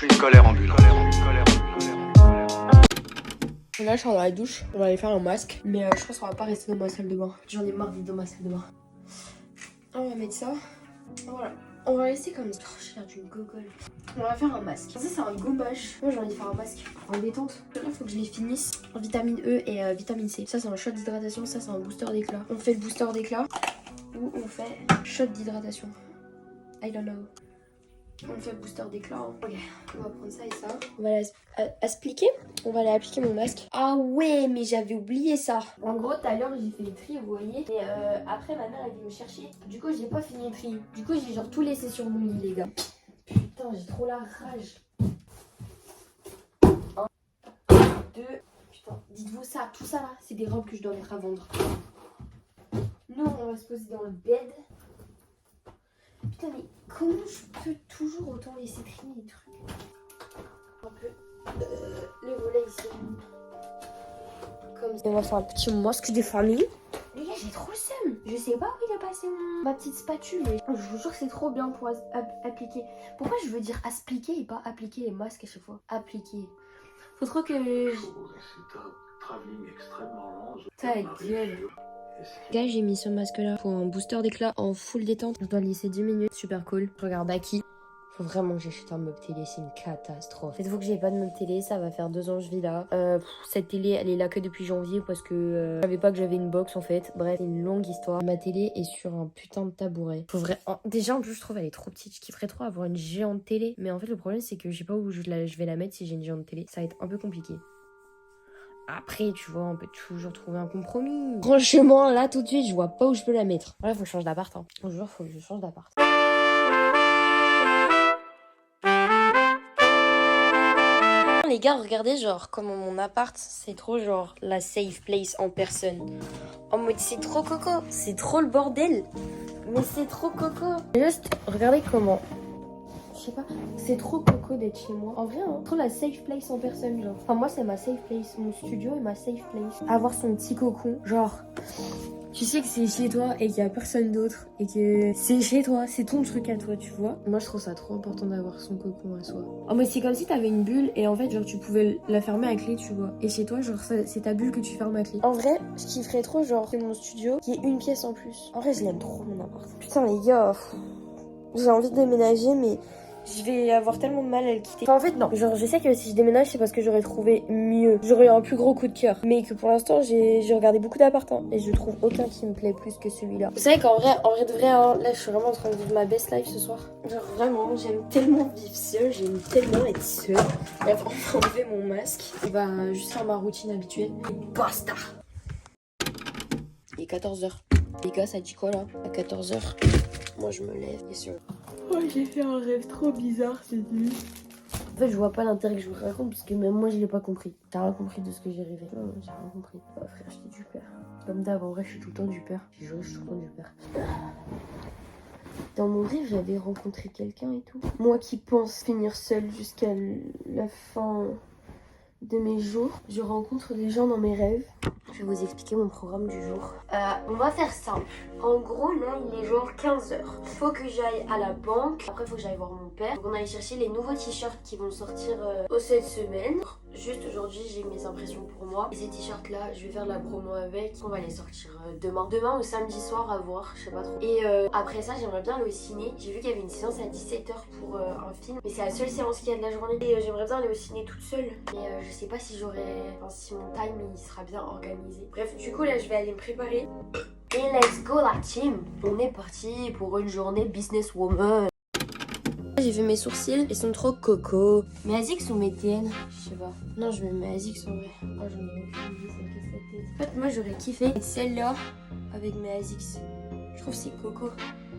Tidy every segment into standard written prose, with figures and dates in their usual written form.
Une colère ambulante. Là, je suis dans la douche. On va aller faire un masque. Mais je pense qu'on va pas rester dans ma salle de bain. J'en ai marre d'être dans ma salle de bain. On va mettre ça. Voilà. On va rester comme ça. Oh, j'ai l'air d'une gogole. On va faire un masque. Ça, c'est un gommage. Moi, j'ai envie de faire un masque en détente. Là, il faut que je les finisse. En vitamine E et vitamine C. Ça, c'est un shot d'hydratation. Ça, c'est un booster d'éclat. On fait le booster d'éclat ou on fait shot d'hydratation. I don't know. On fait le booster d'éclat. Hein. Ok, on va prendre ça et ça. On va appliquer. On va aller appliquer mon masque. Ah ouais, mais j'avais oublié ça. En gros, tout à l'heure, j'ai fait le tri, vous voyez. Et après, ma mère, elle est venue me chercher. Du coup, j'ai pas fini le tri. Du coup, j'ai genre tout laissé sur mon lit, les gars. Putain, j'ai trop la rage. 1, 2. Putain, dites-vous ça, tout ça là, c'est des robes que je dois mettre à vendre. Nous, on va se poser dans le bed. Putain, mais comment je peux toujours autant laisser traîner les trucs? Un peu le volet ici. Comme ça. On va faire un petit masque de famille. Les gars, j'ai trop le seum. Je sais pas où il a passé ma petite spatule. Mais je vous jure que c'est trop bien pour appliquer. Pourquoi je veux dire appliquer et pas appliquer les masques à chaque fois? Appliquer. Faut trop que... Ta gueule. Gars, j'ai mis ce masque là pour un booster d'éclat en full détente. Je dois le laisser 10 minutes, super cool. Je regarde Aki. Faut vraiment que j'achète un meuble télé, c'est une catastrophe. Faites-vous que j'ai pas de meuble télé, ça va faire 2 ans que je vis là. Cette télé, elle est là que depuis janvier parce que je savais pas que j'avais une box en fait. Bref, c'est une longue histoire. Ma télé est sur un putain de tabouret. Déjà en plus je trouve elle est trop petite. Je kifferais trop avoir une géante télé. Mais en fait le problème c'est que je sais pas où je vais la mettre si j'ai une géante télé. Ça va être un peu compliqué. Après, tu vois, on peut toujours trouver un compromis. Franchement, là, tout de suite, je vois pas où je peux la mettre. Voilà, faut que je change d'appart. Hein. Un jour, faut que je change d'appart. Les gars, regardez, genre, comment mon appart, c'est trop, genre, la safe place en personne. En mode, c'est trop coco. C'est trop le bordel. Mais c'est trop coco. Juste, regardez comment... Je sais pas, c'est trop coco d'être chez moi. En vrai, hein, trop la safe place en personne, genre. Enfin, moi, c'est ma safe place. Mon studio est ma safe place. Avoir son petit cocon, genre... Tu sais que c'est chez toi et qu'il y a personne d'autre. Et que c'est chez toi, c'est ton truc à toi, tu vois. Moi, je trouve ça trop important d'avoir son cocon à soi. En mode, c'est comme si t'avais une bulle et en fait, genre, tu pouvais la fermer à clé, tu vois. Et chez toi, genre, c'est ta bulle que tu fermes à clé. En vrai, je kifferais trop, genre, que mon studio, qui est une pièce en plus. En vrai, je l'aime trop, mon appart. Putain, les gars, j'ai envie de déménager, mais... je vais avoir tellement de mal à le quitter. Enfin, en fait, non. Genre, je sais que si je déménage, c'est parce que j'aurais trouvé mieux. J'aurais un plus gros coup de cœur. Mais que pour l'instant, j'ai regardé beaucoup d'appartements. Et je trouve aucun qui me plaît plus que celui-là. Vous savez qu'en vrai de vrai, hein, là, je suis vraiment en train de vivre ma best life ce soir. Genre, vraiment, j'aime tellement vivre seule. J'aime tellement être seule. Bref, on va enlever mon masque. On va juste faire ma routine habituelle. Et basta! Il est 14h. Les gars, ça dit quoi, là? À 14h, moi, je me lève, bien sûr. Oh, j'ai fait un rêve trop bizarre cette nuit. En fait, je vois pas l'intérêt que je vous raconte parce que même moi, je l'ai pas compris. T'as rien compris de ce que j'ai rêvé? Non, j'ai rien compris. Oh, frère, j'étais du père. Comme d'hab, en vrai, je suis tout le temps du père. J'ai juré, je suis tout le temps du père. Dans mon rêve, j'avais rencontré quelqu'un et tout. Moi qui pense finir seule jusqu'à la fin de mes jours, je rencontre des gens dans mes rêves. Je vais vous expliquer mon programme du jour. On va faire simple. En gros, là, il est genre 15h. Faut que j'aille à la banque. Après, faut que j'aille voir mon père. Donc, on va aller chercher les nouveaux t-shirts qui vont sortir cette semaine. Juste aujourd'hui, j'ai mes impressions pour moi. Et ces t-shirts-là, je vais faire de la promo avec. On va les sortir demain. Demain ou samedi soir, à voir. Je sais pas trop. Et après ça, j'aimerais bien aller au ciné. J'ai vu qu'il y avait une séance à 17h pour un film. Mais c'est la seule séance qu'il y a de la journée. Et j'aimerais bien aller au ciné toute seule. Mais je sais pas si j'aurai... Enfin, si mon time, il sera bien organisé. Bref, du coup, là, je vais aller me préparer. Et let's go la team. On est parti pour une journée businesswoman. J'ai fait mes sourcils, ils sont trop coco. Mes ASICS ou mes TN? Je sais pas. Non, je mets mes ASICS en vrai. Oh, j'en ai aucune idée, ça me casse la tête. En fait, moi, j'aurais kiffé celle-là avec mes ASICS. Je trouve que c'est coco.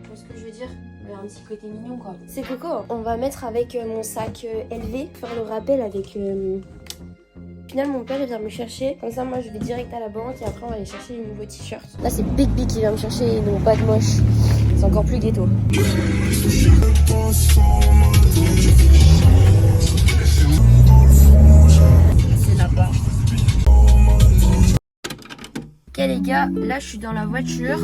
Tu vois ce que je veux dire? Il y a un petit côté mignon, quoi. C'est coco. On va mettre avec mon sac LV, faire le rappel avec... Au final, mon père il vient me chercher. Comme ça, moi je vais direct à la banque et après on va aller chercher les nouveaux t-shirts. Là, c'est Big Big qui vient me chercher et non pas de moche. C'est encore plus ghetto. C'est là-bas. Ok les gars, là je suis dans la voiture.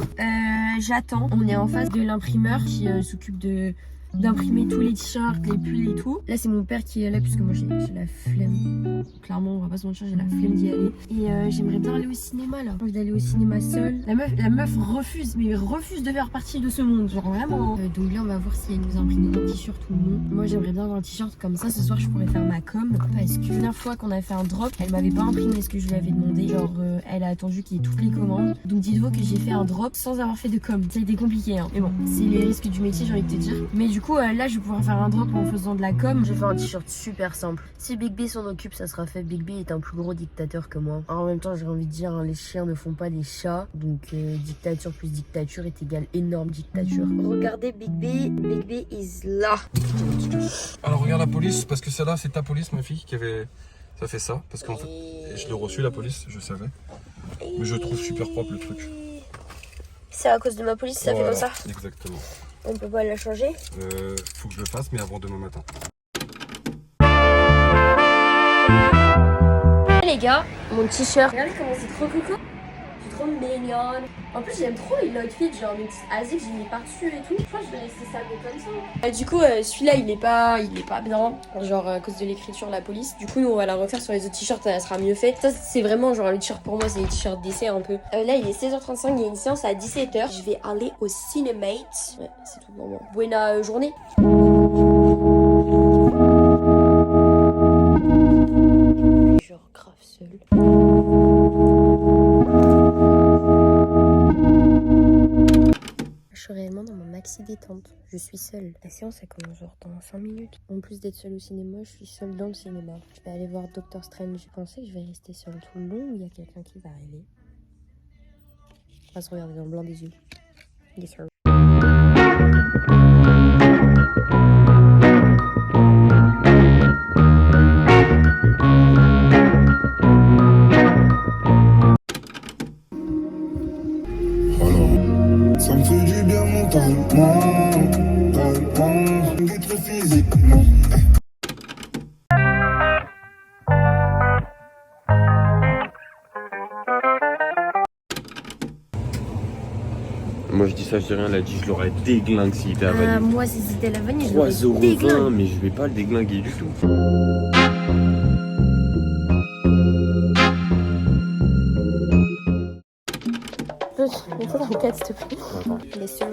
J'attends. On est en face de l'imprimeur qui s'occupe de d'imprimer tous les t-shirts, les pulls et tout. Là c'est mon père qui est là puisque moi j'ai la flemme. Clairement on va pas se mentir, j'ai la flemme d'y aller. Et j'aimerais bien aller au cinéma là. J'ai envie d'aller au cinéma seule. La meuf refuse, mais refuse de faire partie de ce monde, genre vraiment. Donc là on va voir si elle nous imprime des t-shirts ou non. Moi j'aimerais bien avoir un t-shirt comme ça, ce soir je pourrais faire ma com. Parce que la dernière fois qu'on a fait un drop, elle m'avait pas imprimé ce que je lui avais demandé. Genre elle a attendu qu'il y ait toutes les commandes. Donc dites-vous que j'ai fait un drop sans avoir fait de com. Ça a été compliqué hein. Mais bon, c'est les risques du métier, j'ai envie de te dire. Mais du coup là je vais pouvoir faire un drop en faisant de la com. J'ai fait un t-shirt super simple. Si Big B s'en occupe, ça sera fait. Big B est un plus gros dictateur que moi. En même temps j'ai envie de dire, hein, les chiens ne font pas des chats. Donc dictature plus dictature est égale énorme dictature. Regardez Big B. Big B is là. Alors regarde la police, parce que celle-là c'est ta police ma fille qui avait... Ça fait ça, parce qu'en fait, je l'ai reçu la police, je savais. Mais je trouve super propre le truc. C'est à cause de ma police, ça voilà, fait comme ça. Exactement. On peut pas la changer. Faut que je le fasse, mais avant demain matin. Les gars, mon t-shirt. Regardez comment c'est trop coco. C'est trop mignonne. En plus j'aime trop les outfits, genre mes petits asiques j'ai mis par-dessus et tout. Je crois que je vais rester ça comme ça. Du coup celui-là il est pas bien. Genre à cause de l'écriture la police. Du coup nous on va la refaire sur les autres t-shirts, ça sera mieux fait. Ça c'est vraiment genre le t-shirt pour moi, c'est les t-shirts d'essai un peu. Là il est 16h35, il y a une séance à 17h. Je vais aller au Cinemate. Ouais, c'est tout pour moi. Buena journée. Genre grave seul. Je suis réellement dans mon maxi détente. Je suis seule. La séance elle commence genre dans 5 minutes. En plus d'être seule au cinéma, je suis seule dans le cinéma. Je vais aller voir Doctor Strange. J'ai pensé que je vais rester seule tout le long ou il y a quelqu'un qui va arriver. On va se regarder dans le blanc des yeux. Yes sir. Ça me fait du bien mentalement, d'être physiquement. Moi je dis ça, je dis rien, elle a dit je l'aurais déglingue s'il était à vanille. Moi si c'était la vanille, je 3,20 €, mais je vais pas le déglinguer du tout. Mets-toi dans le cadre s'il te plaît. Yes sir.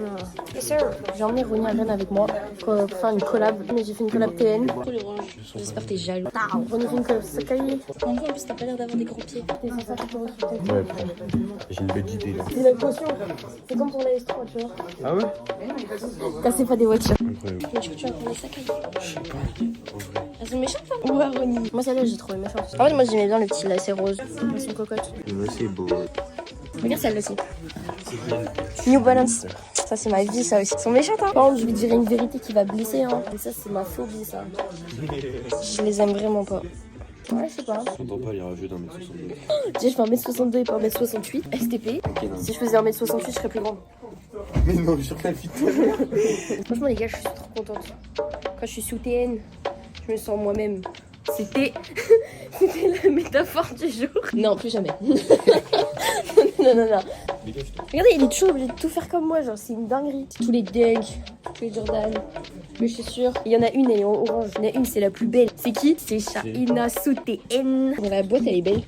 Yes sir. J'ai emmené Ronnie à Rennes avec moi pour faire une collab. Mais j'ai fait une collab TN. J'espère que t'es jaloux. Ronnie fait une collab Sakai. En plus t'as pas l'air d'avoir des gros pieds. C'est ça que tu reçois. Ouais, j'ai une belle idée là. C'est la potion. C'est comme pour la S3 tu vois. Ah ouais? Cassez pas des voitures. Incroyable. Mais du coup tu vas prendre les Sakai. Je sais pas, en vrai. Elles sont méchantes hein? Ouais Ronnie. Moi celle-là j'ai trouvé méchante. En fait moi j'aimais bien le petit lacet rose. Elles sont cocottes. Ouais, c'est beau. Regarde celle-là aussi. New Balance. Ça c'est ma vie ça aussi. Ils sont méchantes hein. Par contre je lui dirais une vérité qui va blesser hein. Et ça c'est ma phobie ça. Je les aime vraiment pas. Ouais je sais pas. Je t'entends pas les rageux d'un mètre 62. Déjà je fais 1m62 et pas 1m68. STP. Ok, non. Si je faisais 1m68 je serais plus grande. Mais non, sur la vie. Franchement les gars je suis trop contente. Quand je suis sous TN, je me sens moi-même. C'était la métaphore du jour. Non, plus jamais. non. Regardez, il est toujours obligé de tout faire comme moi, genre c'est une dinguerie. Tous les dunks, tous les Jordan, les chaussures. Il y en a une, elle est en orange. Il y en a une, c'est la plus belle. C'est qui? C'est Shaina Souten. Bon, la boîte, elle est belle.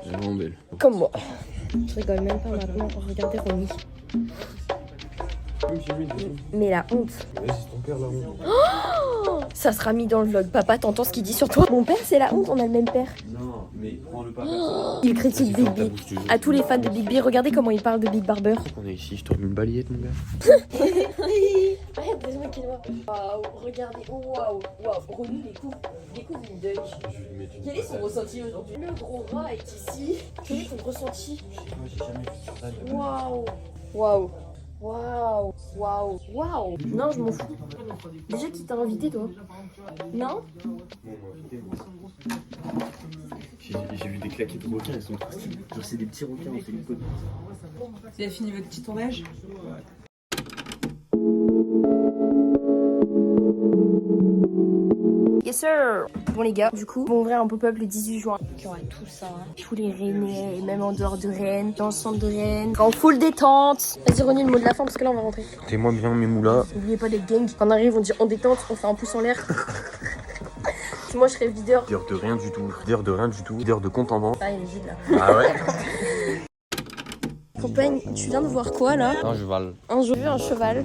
Elle est vraiment belle. Comme moi. Je rigole même pas maintenant. Regardez Ronnie. Mais la honte. Ouais, c'est ton père là. Oh, ça sera mis dans le vlog. Papa, t'entends ce qu'il dit sur toi? Mon père, c'est la honte, on a le même père. Non, mais prends-le pas. Il critique Big B. À tous les fans de Big B, regardez comment il parle de Big Barber. On est ici, je te remets une balayette, mon gars. Arrête, laisse-moi qu'il voit. Waouh, regardez. Oh, waouh. Ronnie découvre une dunk. Quel est son ressenti aujourd'hui? Le gros rat est ici. Quel est ton ressenti? J'ai jamais vu Jordan. Waouh. Non, je m'en fous. Déjà, qui t'a invité, toi? Non? J'ai vu des claquettes de requins, elles sont trop stylées. Genre, c'est des petits requins en silicone. Vous avez fini votre petit tournage? Yes sir. Bon les gars, du coup, on va ouvrir un pop-up le 18 juin. Il y aura tout ça, tous les Rennais, et même en dehors de Rennes, dans le centre de Rennes, en full détente. Vas-y Ronnie, le mot de la fin parce que là on va rentrer. T'es-moi bien mes moulas. N'oubliez pas d'être gang. Quand on arrive, on dit en détente, on fait un pouce en l'air. Si moi je serais videur. Videur de rien du tout. Videur de rien du tout. Videur de compte en banque. Ah, il est vide là. Ah ouais. Compagne, tu viens de voir quoi là? Un cheval. Un jour, j'ai vu un cheval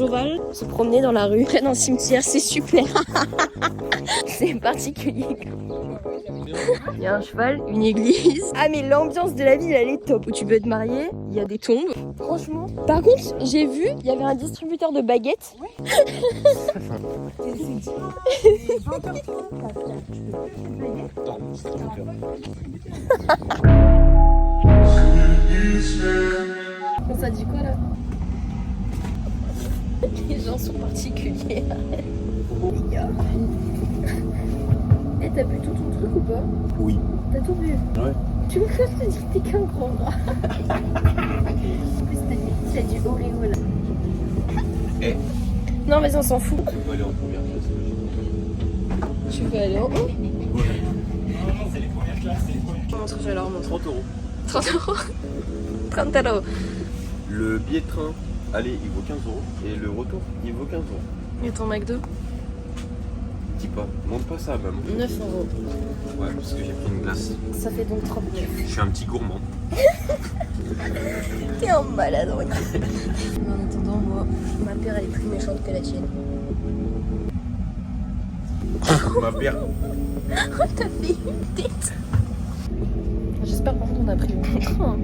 se promener dans la rue, près d'un cimetière, c'est super. C'est particulier. Il y a un cheval, une église. Ah mais l'ambiance de la ville elle est top. Où tu peux te marier, il y a des tombes. Franchement. Par contre, j'ai vu, il y avait un distributeur de baguettes. Ça dit quoi là? Les gens sont particuliers. Eh, t'as bu tout ton truc ou pas? Oui. T'as tout bu? Ouais. Tu me fais te dire que t'es qu'un grand rat. En plus, t'as du Oreo là. Eh. Non, vas-y, on s'en fout. On va aller en première classe. Tu veux aller en haut? C'est les premières classes. Montre, je vais leur montrer. 30 euros. 30 euros. 30 euros. Le billet de train, aller, il vaut 15 euros. Et le retour, il vaut 15 euros. Et ton McDo? Dis pas, montre pas ça, maman. 9 euros. Ouais, parce que j'ai pris une glace. Ça fait donc 39. Je suis un petit gourmand. T'es un malade, regarde. Mais en attendant, moi, ma paire elle est plus méchante que la tienne. Ma paire. Oh, t'as fait une tête. J'espère par contre on a pris le bon train.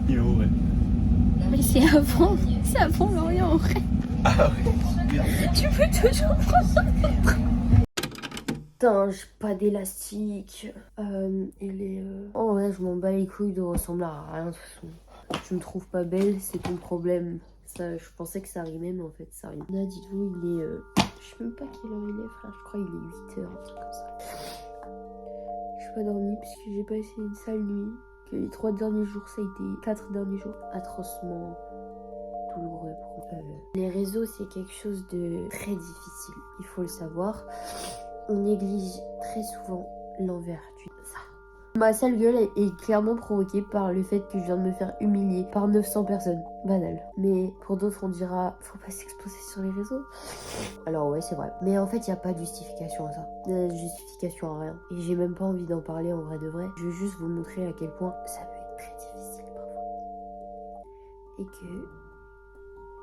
Il est au vrai. Mais c'est avant Lorient en vrai. Ah ouais. Tu peux toujours prendre un train. Putain, j'ai pas d'élastique. Et les... Oh ouais, je m'en bats les couilles de ressembler à rien de toute façon. Tu me trouves pas belle, c'est ton problème. Ça, je pensais que ça rimait, mais en fait ça rime. Là, dites-vous, il est... Je sais même pas quelle heure il est, frère. Je crois qu'il est 8h, un truc comme ça. Je suis pas dormie parce que j'ai passé une sale nuit. Que les 3 derniers jours, ça a été 4 derniers jours atrocement douloureux pour eux. Les réseaux, c'est quelque chose de très difficile. Il faut le savoir. On néglige très souvent l'envers du ça. Ma sale gueule est clairement provoquée par le fait que je viens de me faire humilier par 900 personnes. Banal. Mais pour d'autres, on dira faut pas s'exposer sur les réseaux. Alors ouais, c'est vrai. Mais en fait, il n'y a pas de justification à ça. Il n'y a de justification à rien. Et j'ai même pas envie d'en parler en vrai de vrai. Je veux juste vous montrer à quel point ça peut être très difficile parfois. Et que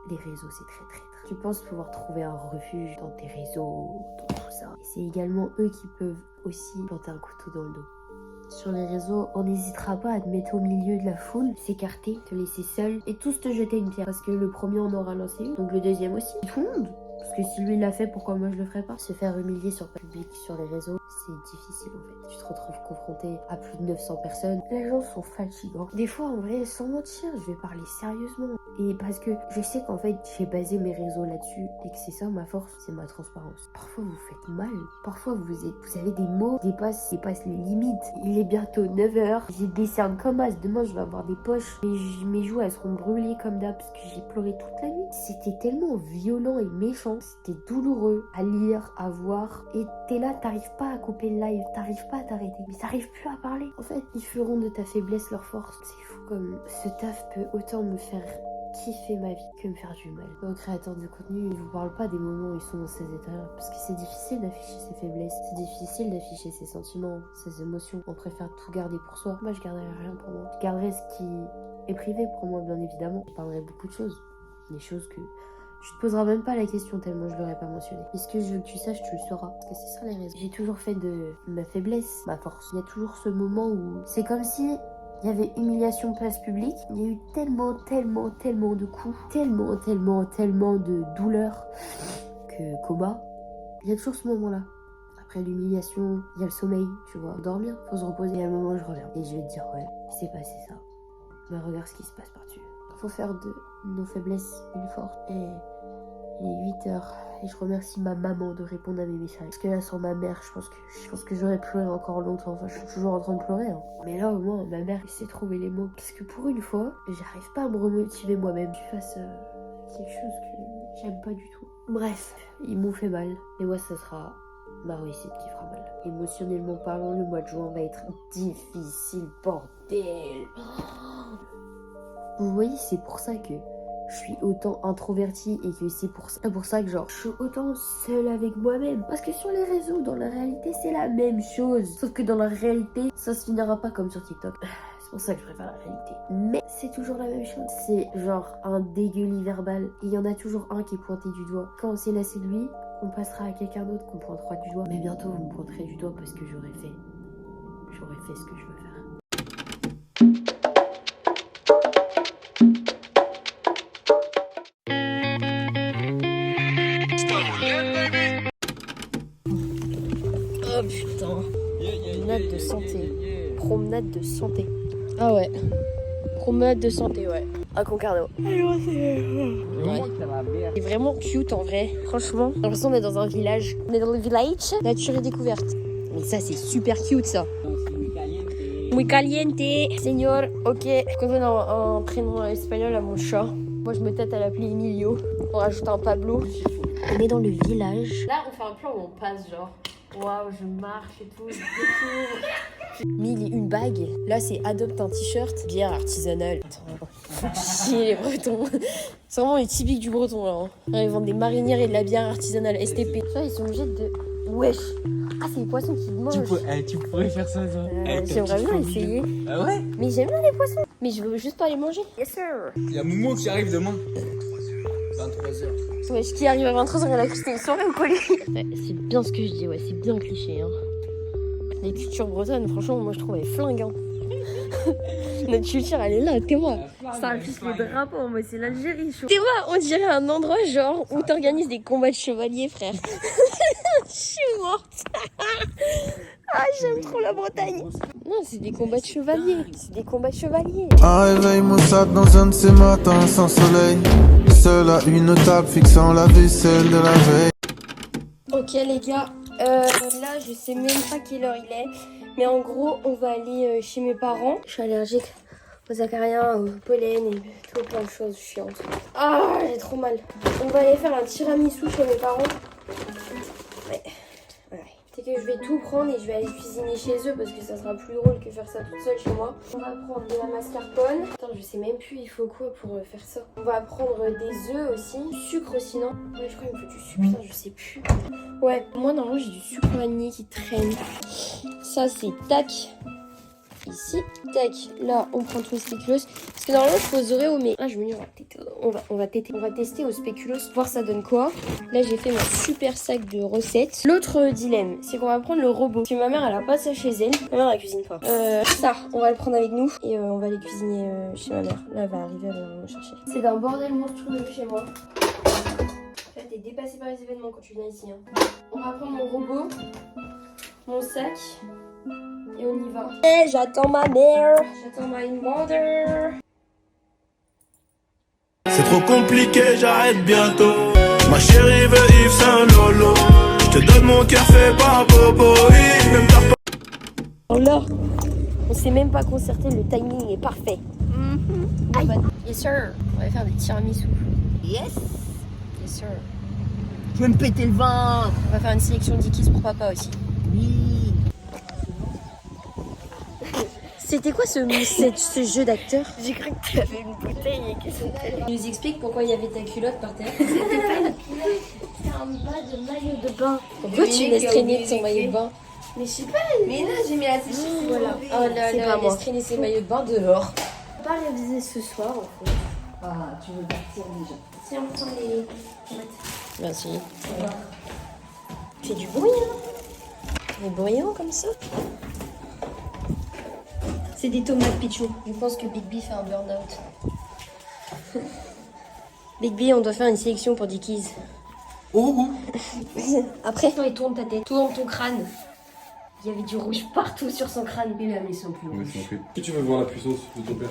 les réseaux, c'est très traître. Tu penses pouvoir trouver un refuge dans tes réseaux, dans tout ça. Et c'est également eux qui peuvent aussi planter un couteau dans le dos. Sur les réseaux, on n'hésitera pas à te mettre au milieu de la foule, s'écarter, te laisser seul et tous te jeter une pierre. Parce que le premier en aura lancé une, donc le deuxième aussi. Tout le monde. Parce que si lui l'a fait, pourquoi moi je le ferais pas? Se faire humilier sur public, sur les réseaux, c'est difficile en fait. Tu te retrouves confronté à plus de 900 personnes. Les gens sont fatigants. Des fois, en vrai, sans mentir, je vais parler sérieusement. Et parce que je sais qu'en fait, j'ai basé mes réseaux là-dessus et que c'est ça ma force, c'est ma transparence. Parfois, vous faites mal. Parfois, vous avez des mots qui dépassent les limites. Il est bientôt 9h. J'ai des cernes comme as. Demain, je vais avoir des poches. Mes joues, elles seront brûlées comme d'hab parce que j'ai pleuré toute la nuit. C'était tellement violent et méchant. C'était douloureux à lire, à voir. Et t'es là, t'arrives pas à couper le live. T'arrives pas à t'arrêter. Mais t'arrives plus à parler. En fait, ils feront de ta faiblesse leur force. C'est fou comme ce taf peut autant me faire kiffer ma vie que me faire du mal. Aux créateurs de contenu, ils vous parlent pas des moments où ils sont dans ces états-là. Parce que c'est difficile d'afficher ses faiblesses. C'est difficile d'afficher ses sentiments, ses émotions. On préfère tout garder pour soi. Moi, je garderai rien pour moi. Je garderai ce qui est privé pour moi, bien évidemment. Je parlerai beaucoup de choses. Des choses que tu te poseras même pas la question tellement je l'aurais pas mentionné. Et ce que je veux que tu saches, tu le sauras. Parce que c'est ça les raisons. J'ai toujours fait de ma faiblesse ma force. Il y a toujours ce moment où c'est comme si il y avait humiliation place publique. Il y a eu tellement de coups. Tellement de douleurs que coma. Il y a toujours ce moment-là. Après l'humiliation, il y a le sommeil, tu vois. Dormir, faut se reposer. Et à un moment, je reviens. Et je vais te dire, ouais, il s'est passé ça. Mais regarde ce qui se passe par-dessus. Faut faire de nos faiblesses une force. Et il est 8h. Et je remercie ma maman de répondre à mes messages. Parce que là, sans ma mère, je pense que j'aurais pleuré encore longtemps. Enfin, je suis toujours en train de pleurer. Hein. Mais là, au moins, ma mère sait trouver les mots. Parce que pour une fois, j'arrive pas à me remotiver moi-même. Je fasse quelque chose que j'aime pas du tout. Bref, ils m'ont fait mal. Et moi, ça sera ma réussite qui fera mal. Émotionnellement parlant, le mois de juin va être difficile, bordel. Vous voyez, c'est pour ça que je suis autant introvertie et que c'est pour ça que genre je suis autant seule avec moi-même. Parce que sur les réseaux, dans la réalité, c'est la même chose. Sauf que dans la réalité, ça se finira pas comme sur TikTok. C'est pour ça que je préfère la réalité. Mais c'est toujours la même chose. C'est genre un dégueulis verbal. Et il y en a toujours un qui est pointé du doigt. Quand on s'est lassé de lui, on passera à quelqu'un d'autre qu'on pointera du doigt. Mais bientôt, vous me pointerez du doigt parce que j'aurai fait ce que je veux faire. Oh putain. Promenade de santé. Promenade de santé. Ah ouais. Promenade de santé, ouais. À Concarneau. Ouais. C'est vraiment cute en vrai. Franchement, j'ai l'impression d'être dans un village. On est dans le village nature et découverte. Mais ça, c'est super cute ça. Muy caliente. Señor, ok. Je connais un prénom espagnol à mon chat. Moi, je me tâte à l'appeler Emilio. On rajoute un Pablo. On est dans le village. Là, on fait un plan où on passe genre. Waouh, je marche et tout, je découvre. 1001 bagues. Là, c'est adopte un t-shirt. Bière artisanale. Chier les Bretons. C'est vraiment les typiques du Breton là. Hein. Ils vendent des marinières et de la bière artisanale STP. Ça, ils sont obligés de. Wesh. Ah, c'est les poissons qui mangent. Tu pourrais faire ça, ça. J'aimerais bien essayer. Ah ouais? Mais j'aime bien les poissons. Mais je veux juste pas les manger. Yes sir. Il y a Momo qui arrive demain. 23h. Wesh, qui arrive à 23h, elle a cru que c'était une soirée au colis. Ouais, c'est bien ce que je dis, ouais, c'est bien cliché. Hein. Les cultures bretonnes, franchement, moi je trouve elles flinguent. Hein. Notre culture, elle est là, t'es moi. Ça affiche le drapeau, moi c'est l'Algérie. T'es moi, on dirait un endroit genre où t'organises des combats de chevaliers, frère. Je suis morte. Ah, j'aime trop la Bretagne. Non, c'est des combats de chevaliers. C'est des combats de chevaliers. Un réveil maussade dans un de ces matins sans soleil. Seul à une table fixant la vaisselle de la veille. Ok les gars, là je sais même pas quelle heure il est. Mais en gros, on va aller chez mes parents. Je suis allergique aux acariens, au pollen et tout plein de choses chiantes. Ah, j'ai trop mal. On va aller faire un tiramisu chez mes parents. Ouais. C'est que je vais tout prendre et je vais aller cuisiner chez eux parce que ça sera plus drôle que faire ça toute seule chez moi. On va prendre de la mascarpone. Attends, je sais même plus il faut quoi pour faire ça. On va prendre des œufs aussi. Du sucre aussi, non? Ouais, je crois qu'il me faut du sucre, putain, je sais plus. Ouais, moi normalement j'ai du sucre vanillé qui traîne. Ça c'est tac. Ici, tac, là on prend tout le spéculoos. Parce que normalement je pose Oreo, mais là je me dis on va tester au spéculoos, voir ça donne quoi. Là j'ai fait mon super sac de recettes. L'autre dilemme, c'est qu'on va prendre le robot. Parce que ma mère elle a pas ça chez elle. Ma mère elle cuisine pas. Ça, on va le prendre avec nous et on va aller cuisiner chez ma mère. Là elle va arriver, elle va me chercher. C'est d'un bordel monstrueux chez moi. En fait, t'es dépassé par les événements quand tu viens ici. Hein. On va prendre mon robot, mon sac. Et on y va. Et j'attends ma mère. J'attends my mother. C'est trop compliqué, j'arrête bientôt. Ma chérie veut Yves Saint Lolo. Je te donne mon cœur fait par Bobo. Même pas. Là, on s'est même pas concerté, le timing est parfait. Aïe. Yes sir. On va faire des tiramisu. Yes. Yes sir. Je vais me péter le ventre. On va faire une sélection d'Ikis pour papa aussi. Oui. C'était quoi ce jeu d'acteur? J'ai cru que tu avais une bouteille et que c'était... Tu nous expliques pourquoi il y avait ta culotte par terre? C'était pas une culotte, c'était un bas de maillot de bain. Pourquoi tu laisses traîner ton maillot de bain? Mais je sais pas. Mais là, j'ai mis la sécheuse. Voilà. Oh là là, laisse traîner ses maillots de bain dehors. On va pas réviser ce soir en fait. Ah, tu veux partir déjà. Tiens, prends les tomates. Merci. Fais du bruit, hein? Mais bruyant comme ça. C'est des tomates pichou. Je pense que Big B fait un burn-out. Big B, on doit faire une sélection pour Dickies. Oh. Après, il tourne ta tête, tourne ton crâne. Il y avait du rouge partout sur son crâne. Il a mis son plus rouge. Si tu veux voir la puissance de ton père.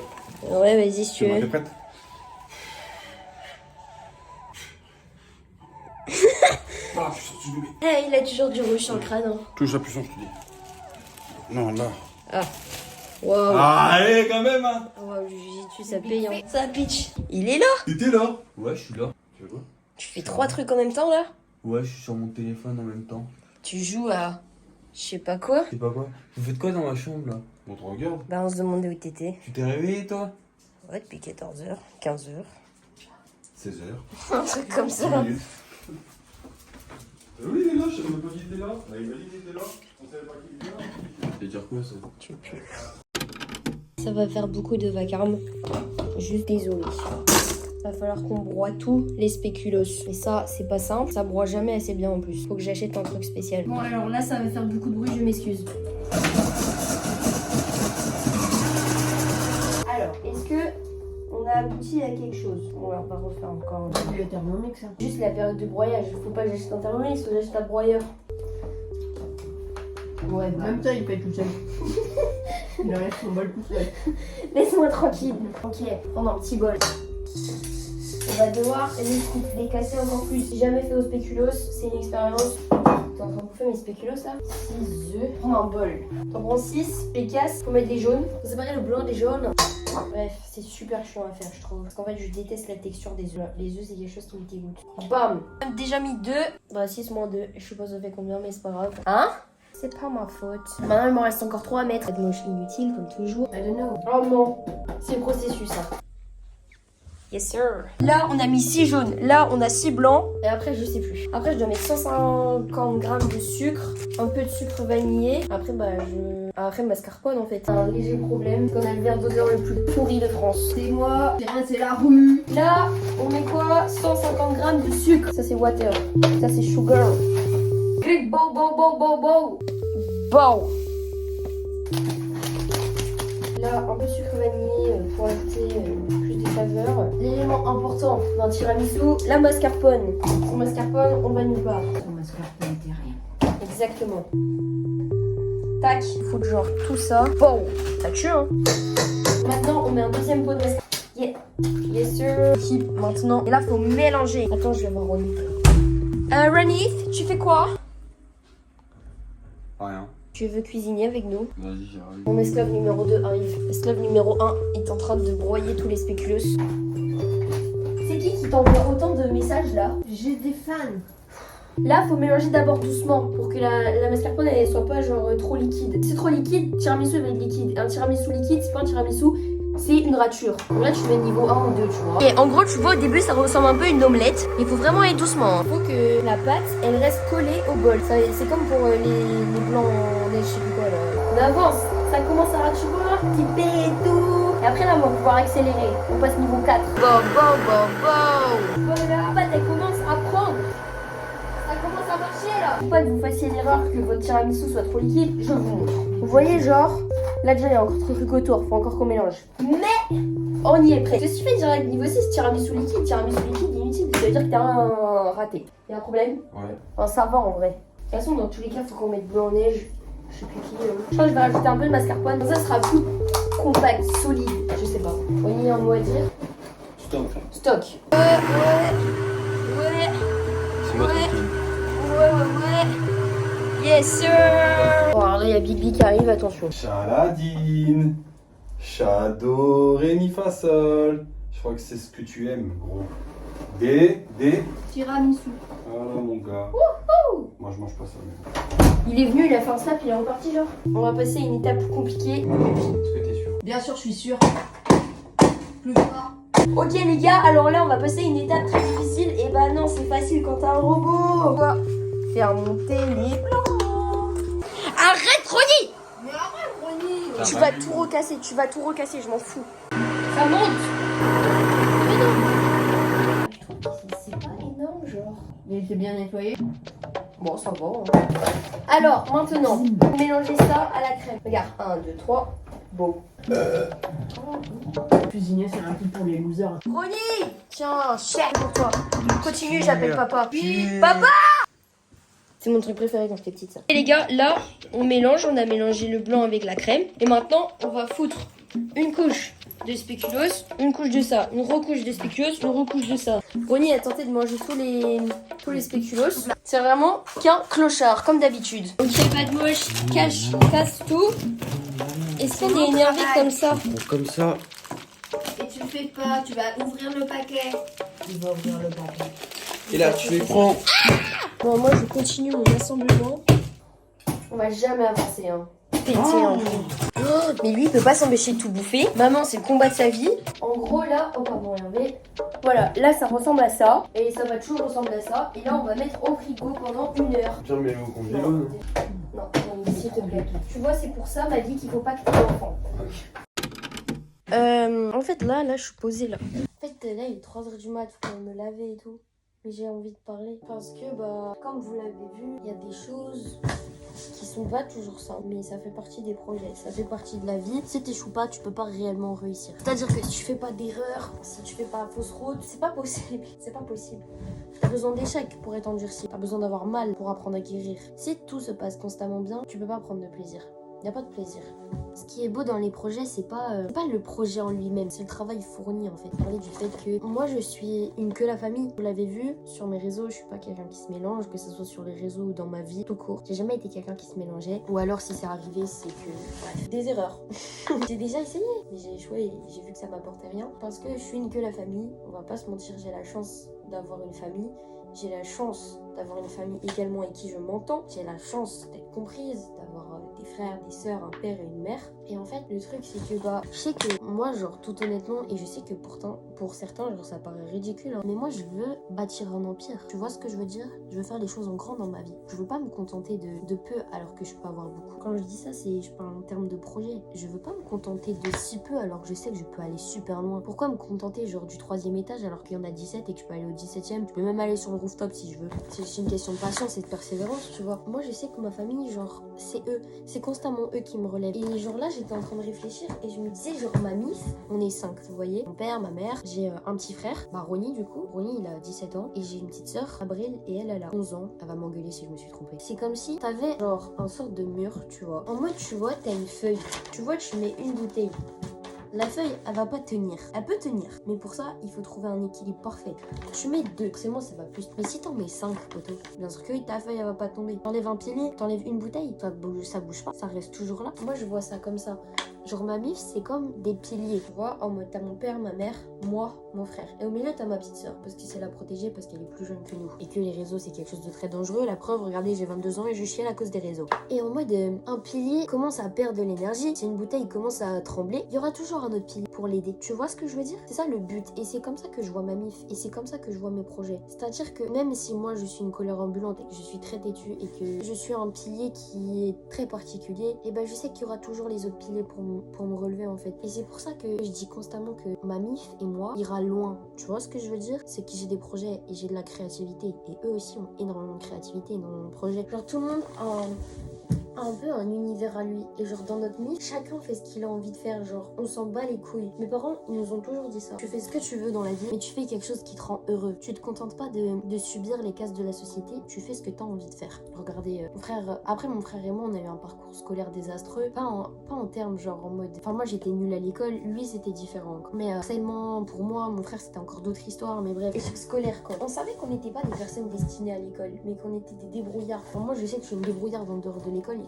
Ouais, vas-y si tu veux. T'es prête? Ah, la puissance du bébé. Eh, il a toujours du rouge sur le crâne. Hein. Touche la puissance, je te dis. Non, là. Ah. Wow. Ah, allez, quand même, hein. Wow, tu ça paye. Hein. Ça pitch. Il est là. T'étais là? Ouais, je suis là. Tu veux quoi? Tu fais 3 trucs en même temps là? Ouais, je suis sur mon téléphone en même temps. Tu joues à je sais pas quoi? Je sais pas quoi. Vous faites quoi dans ma chambre là? On te regarde. Bah on se demandait où t'étais. Tu t'es réveillé toi? Ouais, depuis 14h, 15h. 16h. Un truc comme ça. Oui, il est là, je savais même pas qu'il était là. Il m'a dit qu'il était là. On savait pas qu'il était là. Ça veut dire quoi ça? Tu pues. Ça va faire beaucoup de vacarme. Juste désolé. Va falloir qu'on broie tous les spéculoos. Et ça, c'est pas simple. Ça broie jamais assez bien en plus. Faut que j'achète un truc spécial. Bon, alors là, ça va faire beaucoup de bruit, je m'excuse. Alors, est-ce que on a abouti à quelque chose? Bon, alors, on va refaire encore. Le thermomix, ça. Juste la période de broyage. Faut pas que j'achète un thermomix, faut que j'achète un broyeur. Ouais, bah. Même ça, il fait tout seul. Il enlève son bol tout seul. Laisse-moi tranquille. Ok, prendre un petit bol. On va devoir les casser encore plus. Si jamais fait au spéculoos, c'est une expérience. T'es en train de bouffer mes spéculoos là? 6 œufs. Prends un bol. T'en prends 6, les casses, faut mettre les jaunes. Faut séparer le blanc des jaunes. Bref, c'est super chiant à faire, je trouve. Parce qu'en fait, je déteste la texture des œufs. Les œufs, c'est quelque chose qui me dégoûte. Bam! J'ai déjà mis 2. Bah, 6 moins 2. Je sais pas ça fait combien, mais c'est pas grave. Hein? C'est pas ma faute. Maintenant, il m'en reste encore 3 à mettre. Pas de moche inutile, comme toujours. I don't know. Oh non! C'est le processus, ça. Yes sir. Là on a mis 6 jaunes, là on a 6 blancs. Et après je sais plus. Après je dois mettre 150 grammes de sucre, un peu de sucre vanillé. Après bah après mascarpone en fait. Un léger problème, qu'on a le verre d'odeur le plus pourri de France. C'est moi, c'est rien, c'est la rue. Là on met quoi? 150 grammes de sucre. Ça c'est water. Ça c'est sugar. Bow bow bow bow bow. Bow. Là, un peu de sucre vanillé pour ajouter plus de saveur. L'élément important d'un tiramisu, la mascarpone. Sans mascarpone, on va nulle part. Son mascarpone était rien. Exactement. Tac, il faut genre tout ça. Bon, ça tue hein. Maintenant, on met un deuxième pot de mascarpone. Yeah. Yes sir. Keep maintenant. Et là, faut mélanger. Attends, je vais voir Ronith. Ronith, tu fais quoi? Rien. Tu veux cuisiner avec nous? Vas-y, j'arrive. Mon esclave numéro 2 arrive. L'esclave numéro 1 est en train de broyer tous les spéculoos. C'est qui t'envoie autant de messages là? J'ai des fans. Là, faut mélanger d'abord doucement pour que la mascarpone elle soit pas genre trop liquide. Si c'est trop liquide, tiramisu va être liquide. Un tiramisu liquide, c'est pas un tiramisu, c'est une rature. Donc là, tu mets niveau 1 ou 2, tu vois. Et en gros, tu vois, au début, ça ressemble un peu à une omelette. Il faut vraiment aller doucement. Il faut que la pâte, elle reste collée au bol. C'est comme pour les blancs en neige, je sais plus quoi là. On avance. Ça commence à tu vois, petit P et tout. Et après, là, on va pouvoir accélérer. On passe niveau 4. Voilà, la pâte, elle commence à prendre. Ça commence à marcher là. Faut pas que vous fassiez l'erreur que votre tiramisu soit trop liquide. Je vous montre. Vous voyez, genre. Là déjà il y a encore trop de trucs autour, faut encore qu'on mélange. Mais on y est prêt. Ce qui fait direct niveau 6, tiramisu liquide inutile, ça veut dire que t'as un raté. Y'a un problème? Ouais. Enfin ça va en vrai. De toute façon dans tous les cas faut qu'on mette blanc en neige. Je sais plus qui. Je crois que je vais rajouter un peu de mascarpone. Comme ça sera plus compact, solide. Je sais pas. On y est en mot à dire. Stock. Ouais. C'est moi tranquille. Ouais. Yes sir. Bon alors là il y a Big B qui arrive, attention. Chaladine, Chado, Ré, Mi, Fa, Sol. Je crois que c'est ce que tu aimes, gros. D. Tiramisu. Voilà mon gars. Moi je mange pas ça. Mais... Il est venu, il a fait un snap, il est reparti genre. On va passer à une étape compliquée. Est-ce que t'es sûr? Bien sûr, je suis sûre. Plus fort. Ok les gars, alors là on va passer à une étape très difficile. Et bah non, c'est facile quand t'as un robot. On va faire monter les blancs. Arrête Ronnie. Mais arrête, Ronnie. Tu vas tout recasser, je m'en fous. Ça monte. Mais non. C'est pas énorme genre. Il était bien nettoyé. Bon, ça va. Hein. Alors, maintenant, mélangez ça à la crème. Regarde, 1, 2, 3. Bon. Cuisiner, c'est un truc pour les losers. Ronnie. Tiens, cher pour toi. Continue, j'appelle papa. Papa. C'est mon truc préféré quand j'étais petite, ça. Et les gars, là, on mélange. On a mélangé le blanc avec la crème. Et maintenant, on va foutre une couche de spéculoos, une couche de ça, une recouche de spéculoos, une recouche de ça. Ronnie a tenté de manger tous les spéculoos. C'est vraiment qu'un clochard, comme d'habitude. Ok, pas de moche, casse tout. Est-ce qu'on est énervé comme ça? Comme ça. Et tu le fais pas, tu vas ouvrir le paquet. Il va ouvrir le paquet. Et là, tu les prends. Bon, moi, je continue mon assemblement. On va jamais avancer, hein. Pété un coup. Oh, mais lui, il peut pas s'empêcher de tout bouffer. Maman, c'est le combat de sa vie. En gros, là, oh pardon, regardez. Voilà, là, ça ressemble à ça. Et ça va toujours ressembler à ça. Et là, on va mettre au frigo pendant 1 heure. Tiens, mets-le au congélo. Non, non, s'il te plaît. Tu vois, c'est pour ça, m'a dit qu'il faut pas que tu aies d'enfant. En fait, là, je suis posée, là. En fait, là, il est 3h du mat, faut me laver et tout. Mais j'ai envie de parler parce que, comme vous l'avez vu, il y a des choses qui sont pas toujours simples, mais ça fait partie des projets, ça fait partie de la vie. Si t'échoues pas, tu peux pas réellement réussir. C'est-à-dire que si tu fais pas d'erreur, si tu fais pas fausse route, c'est pas possible, c'est pas possible. T'as besoin d'échecs pour être endurci, t'as besoin d'avoir mal pour apprendre à guérir. Si tout se passe constamment bien, tu peux pas prendre de plaisir. Y a pas de plaisir. Ce qui est beau dans les projets, c'est pas le projet en lui-même, c'est le travail fourni en fait. Parler du fait que moi je suis une que la famille. Vous l'avez vu sur mes réseaux, je suis pas quelqu'un qui se mélange, que ce soit sur les réseaux ou dans ma vie tout court. J'ai jamais été quelqu'un qui se mélangeait. Ou alors si c'est arrivé, c'est que bref, des erreurs. J'ai déjà essayé, mais j'ai échoué et j'ai vu que ça m'apportait rien. Parce que je suis une que la famille, on va pas se mentir, j'ai la chance d'avoir une famille. J'ai la chance d'avoir une famille également avec qui je m'entends. J'ai la chance d'être comprise, d'avoir des frères, des sœurs, un père et une mère. Et en fait, le truc, c'est que je sais que moi, genre, tout honnêtement, et je sais que pourtant, pour certains, genre, ça paraît ridicule, hein, mais moi, je veux bâtir un empire. Tu vois ce que je veux dire? Je veux faire les choses en grand dans ma vie. Je veux pas me contenter de peu alors que je peux avoir beaucoup. Quand je dis ça, je parle en termes de projet. Je veux pas me contenter de si peu alors que je sais que je peux aller super loin. Pourquoi me contenter, genre, du 3e étage alors qu'il y en a 17 et que je peux aller au 17e? Je peux même aller sur le rooftop si je veux. C'est juste une question de patience et de persévérance, tu vois. Moi, je sais que ma famille, genre, c'est eux. C'est constamment eux qui me relèvent. Et genre là, j'étais en train de réfléchir et je me disais, genre, ma mif, on est 5, vous voyez. Mon père, ma mère, j'ai un petit frère, Ronnie, du coup. Ronnie, il a 17 ans. Et j'ai une petite sœur, Abril, et elle a 11 ans. Elle va m'engueuler si je me suis trompée. C'est comme si t'avais, genre, un sorte de mur, tu vois. En mode, tu vois, t'as une feuille. Tu vois, tu mets une bouteille. La feuille, elle va pas tenir. Elle peut tenir, mais pour ça, il faut trouver un équilibre parfait. Tu mets 2, forcément ça va plus. Mais si t'en mets 5, poteau, bien sûr que ta feuille, elle va pas tomber. T'enlèves un pilier, t'enlèves une bouteille, ça bouge pas, ça reste toujours là. Moi, je vois ça comme ça. Genre ma mif, c'est comme des piliers, tu vois, en mode t'as mon père, ma mère, moi, mon frère. Et au milieu, t'as ma petite sœur, parce que c'est la protégée, parce qu'elle est plus jeune que nous. Et que les réseaux, c'est quelque chose de très dangereux. La preuve, regardez, j'ai 22 ans et je chiale à cause des réseaux. Et en mode, un pilier commence à perdre de l'énergie, si une bouteille commence à trembler, il y aura toujours un autre pilier pour l'aider. Tu vois ce que je veux dire? C'est ça le but. Et c'est comme ça que je vois ma mif. Et c'est comme ça que je vois mes projets. C'est-à-dire que même si moi, je suis une colère ambulante et que je suis très têtue et que je suis un pilier qui est très particulier, et je sais qu'il y aura toujours les autres piliers pour me relever en fait. Et c'est pour ça que je dis constamment que ma mif et moi ira loin. Tu vois ce que je veux dire? C'est que j'ai des projets et j'ai de la créativité. Et eux aussi ont énormément de créativité, énormément de projets. Genre tout le monde a un peu un univers à lui. Et genre dans notre mif, chacun fait ce qu'il a envie de faire. Genre on s'en bat les couilles. Mes parents, ils nous ont toujours dit ça. Tu fais ce que tu veux dans la vie, mais tu fais quelque chose qui te rend heureux. Tu te contentes pas de subir les cases de la société. Tu fais ce que t'as envie de faire. Regardez, mon frère et moi, on a eu un parcours scolaire désastreux. Pas en termes genre en mode... Enfin moi j'étais nulle à l'école, lui c'était différent. Mais harcèlement pour moi, mon frère c'était encore d'autres histoires. Mais bref, échec scolaire quoi. On savait qu'on n'était pas des personnes destinées à l'école, mais qu'on était des débrouillards. Enfin, moi je sais que je suis une débrouillarde en dehors de l'école.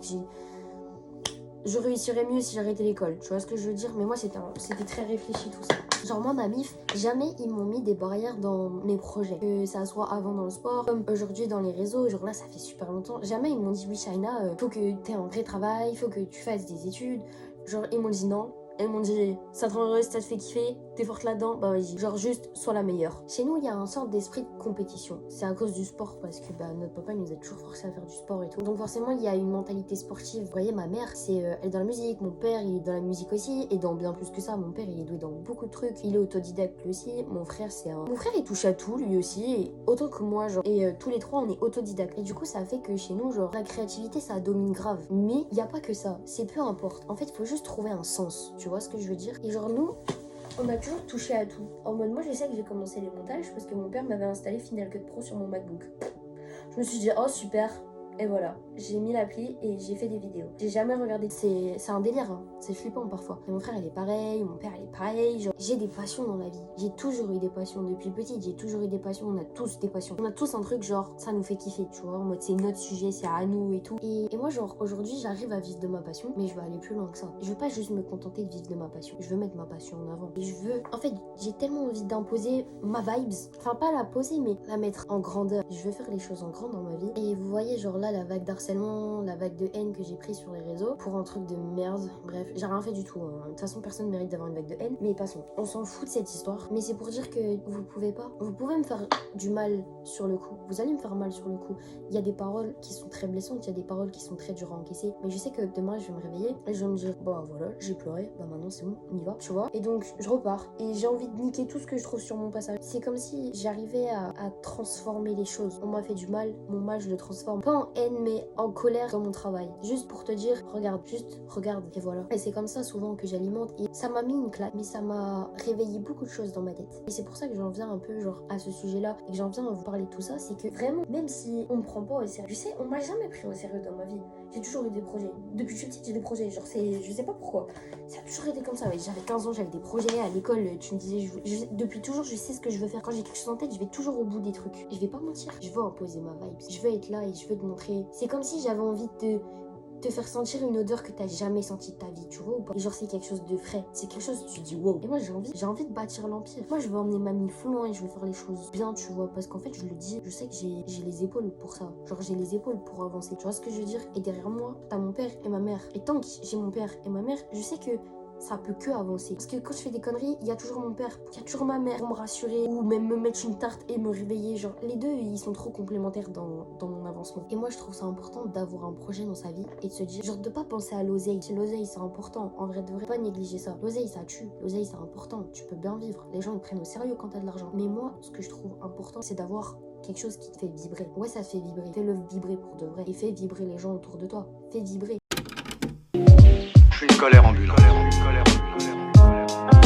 Je réussirais mieux si j'arrêtais l'école, tu vois ce que je veux dire? Mais moi c'était très réfléchi tout ça. Genre moi ma mif, jamais ils m'ont mis des barrières dans mes projets. Que ça soit avant dans le sport, comme aujourd'hui dans les réseaux, genre là ça fait super longtemps. Jamais ils m'ont dit oui Shaina, faut que t'aies un vrai travail, faut que tu fasses des études. Genre ils m'ont dit non. Elles m'ont dit, ça te rend heureuse, ça te fait kiffer, t'es forte là-dedans, bah vas-y. Genre juste, sois la meilleure. Chez nous, il y a un sorte d'esprit de compétition. C'est à cause du sport, parce que notre papa, il nous a toujours forcé à faire du sport et tout. Donc forcément, il y a une mentalité sportive. Vous voyez, ma mère, elle est dans la musique, mon père, il est dans la musique aussi, et dans bien plus que ça, mon père, il est doué dans beaucoup de trucs. Il est autodidacte lui aussi. Mon frère, Mon frère, il touche à tout, lui aussi, et autant que moi, genre. Et tous les trois, on est autodidactes. Et du coup, ça fait que chez nous, genre, la créativité, ça domine grave. Mais il n'y a pas que ça. C'est peu importe. En fait, il faut juste trouver un sens. Tu vois ce que je veux dire? Et genre nous, on a toujours touché à tout. En mode, moi je sais que j'ai commencé les montages parce que mon père m'avait installé Final Cut Pro sur mon MacBook. Je me suis dit, oh super, Et voilà, j'ai mis l'appli et j'ai fait des vidéos. J'ai jamais regardé, c'est un délire, hein. C'est flippant parfois. Et mon frère il est pareil, mon père il est pareil, genre j'ai des passions dans la vie. J'ai toujours eu des passions depuis petite, j'ai toujours eu des passions, on a tous des passions. On a tous un truc genre ça nous fait kiffer, tu vois, en mode c'est notre sujet, c'est à nous et tout. Et moi genre aujourd'hui j'arrive à vivre de ma passion, mais je veux aller plus loin que ça. Je veux pas juste me contenter de vivre de ma passion, je veux mettre ma passion en avant. Et je veux, en fait j'ai tellement envie d'imposer ma vibes, enfin pas la poser mais la mettre en grandeur. Je veux faire les choses en grand dans ma vie. Et vous voyez genre là la vague d'harcèlement, la vague de haine que j'ai prise sur les réseaux pour un truc de merde. Bref, j'ai rien fait du tout, hein. De toute façon personne mérite d'avoir une vague de haine. Mais passons, on s'en fout de cette histoire. Mais c'est pour dire que vous pouvez pas, vous pouvez me faire du mal sur le coup. Vous allez me faire mal sur le coup. Il y a des paroles qui sont très blessantes, il y a des paroles qui sont très dures à encaisser. Mais je sais que demain je vais me réveiller et je vais me dire bah voilà, j'ai pleuré, bah maintenant c'est bon, on y va, tu vois. Et donc je repars et j'ai envie de niquer tout ce que je trouve sur mon passage. C'est comme si j'arrivais à transformer les choses. On m'a fait du mal, mon mal je le transforme pas en haine mais en colère dans mon travail. Juste pour te dire, regarde, juste regarde et voilà. Et c'est comme ça souvent que j'alimente et ça m'a mis une claque mais ça m'a réveillé beaucoup de choses dans ma tête. Et c'est pour ça que j'en viens un peu genre à ce sujet-là et que j'en viens à vous parler de tout ça, c'est que vraiment, même si on me prend pas au sérieux, je sais, on m'a jamais pris au sérieux dans ma vie. J'ai toujours eu des projets. Depuis que je suis petite, j'ai des projets. Genre c'est, je sais pas pourquoi. Ça a toujours été comme ça. Ouais. J'avais 15 ans, j'avais des projets à l'école. Tu me disais, depuis toujours, je sais ce que je veux faire. Quand j'ai quelque chose en tête, je vais toujours au bout des trucs. Je vais pas mentir. Je veux imposer ma vibe. Je veux être là et je veux te montrer. C'est comme si j'avais envie de te faire sentir une odeur que t'as jamais sentie de ta vie, tu vois ou pas. Et genre c'est quelque chose de frais, c'est quelque chose tu dis wow. Et moi j'ai envie de bâtir l'empire. Moi je veux emmener ma mif loin et je veux faire les choses bien, tu vois, parce qu'en fait je le dis, je sais que j'ai les épaules pour ça. Genre j'ai les épaules pour avancer, tu vois ce que je veux dire. Et derrière moi t'as mon père et ma mère. Et tant que j'ai mon père et ma mère, je sais que ça peut que avancer. Parce que quand je fais des conneries, il y a toujours mon père, il y a toujours ma mère pour me rassurer ou même me mettre une tarte et me réveiller. Genre, les deux, ils sont trop complémentaires dans mon avancement. Et moi, je trouve ça important d'avoir un projet dans sa vie et de se dire, genre, de pas penser à l'oseille. L'oseille, c'est important. En vrai, de vrai, pas négliger ça. L'oseille, ça tue. L'oseille, c'est important. Tu peux bien vivre. Les gens, ils prennent au sérieux quand t'as de l'argent. Mais moi, ce que je trouve important, c'est d'avoir quelque chose qui te fait vibrer. Ouais, ça te fait vibrer. Fais-le vibrer pour de vrai. Et fais vibrer les gens autour de toi. Fais vibrer. Je suis une colère ambulante.